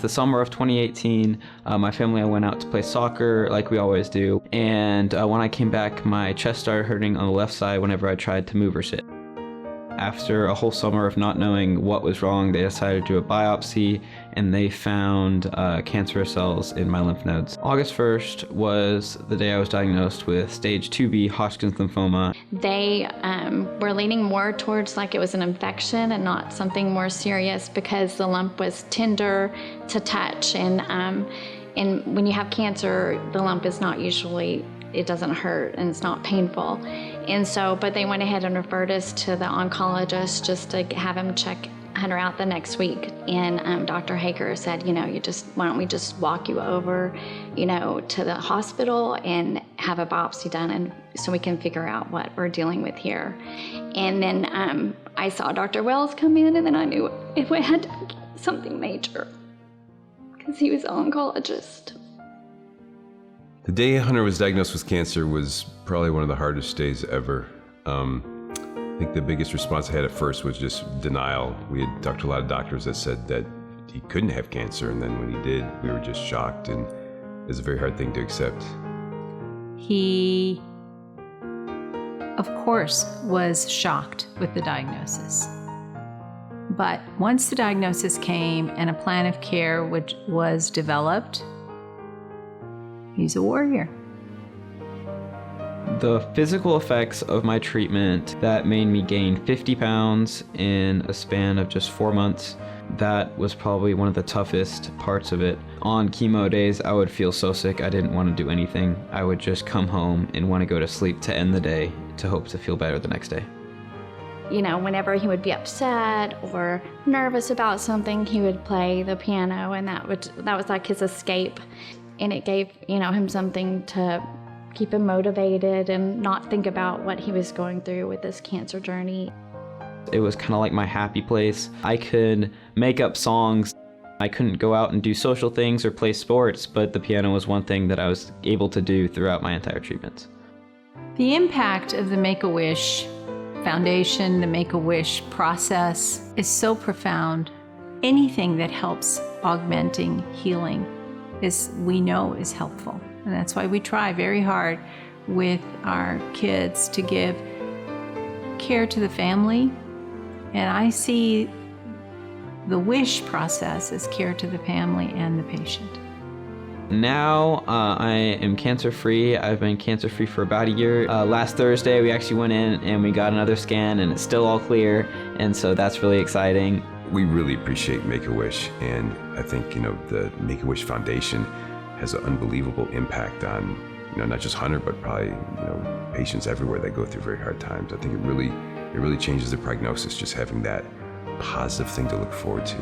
the summer of 2018, my family and I went out to play soccer like we always do. And when I came back, my chest started hurting on the left side whenever I tried to move or sit. After a whole summer of not knowing what was wrong, they decided to do a biopsy, and they found cancerous cells in my lymph nodes. August 1st was the day I was diagnosed with stage 2B Hodgkin's lymphoma. They were leaning more towards like it was an infection and not something more serious because the lump was tender to touch. And when you have cancer, the lump is not usually, it doesn't hurt and it's not painful. And so, but they went ahead and referred us to the oncologist just to have him check Hunter out the next week. And Dr. Hager said, why don't we just walk you over, to the hospital and have a biopsy done, and so we can figure out what we're dealing with here. And then I saw Dr. Wells come in, and then I knew it had to be something major because he was an oncologist. The day Hunter was diagnosed with cancer was probably one of the hardest days ever. I think the biggest response I had at first was just denial. We had talked to a lot of doctors that said that he couldn't have cancer, and then when he did, we were just shocked, and it was a very hard thing to accept. He, of course, was shocked with the diagnosis. But once the diagnosis came and a plan of care which was developed, he's a warrior. The physical effects of my treatment that made me gain 50 pounds in a span of just 4 months, that was probably one of the toughest parts of it. On chemo days, I would feel so sick I didn't want to do anything. I would just come home and want to go to sleep to end the day to hope to feel better the next day. Whenever he would be upset or nervous about something, he would play the piano, and that was like his escape. And it gave, him something to keep him motivated and not think about what he was going through with this cancer journey. It was kind of like my happy place. I could make up songs. I couldn't go out and do social things or play sports, but the piano was one thing that I was able to do throughout my entire treatment. The impact of the Make-A-Wish Foundation, the Make-A-Wish process is so profound. Anything that helps augmenting healing we know is helpful. And that's why we try very hard with our kids to give care to the family. And I see the WISH process as care to the family and the patient. Now I am cancer-free. I've been cancer-free for about a year. Last Thursday we actually went in and we got another scan, and it's still all clear, and so that's really exciting. We really appreciate Make-A-Wish, and I think the Make-A-Wish Foundation has an unbelievable impact on not just Hunter, but probably patients everywhere that go through very hard times. I think it really changes the prognosis, just having that positive thing to look forward to.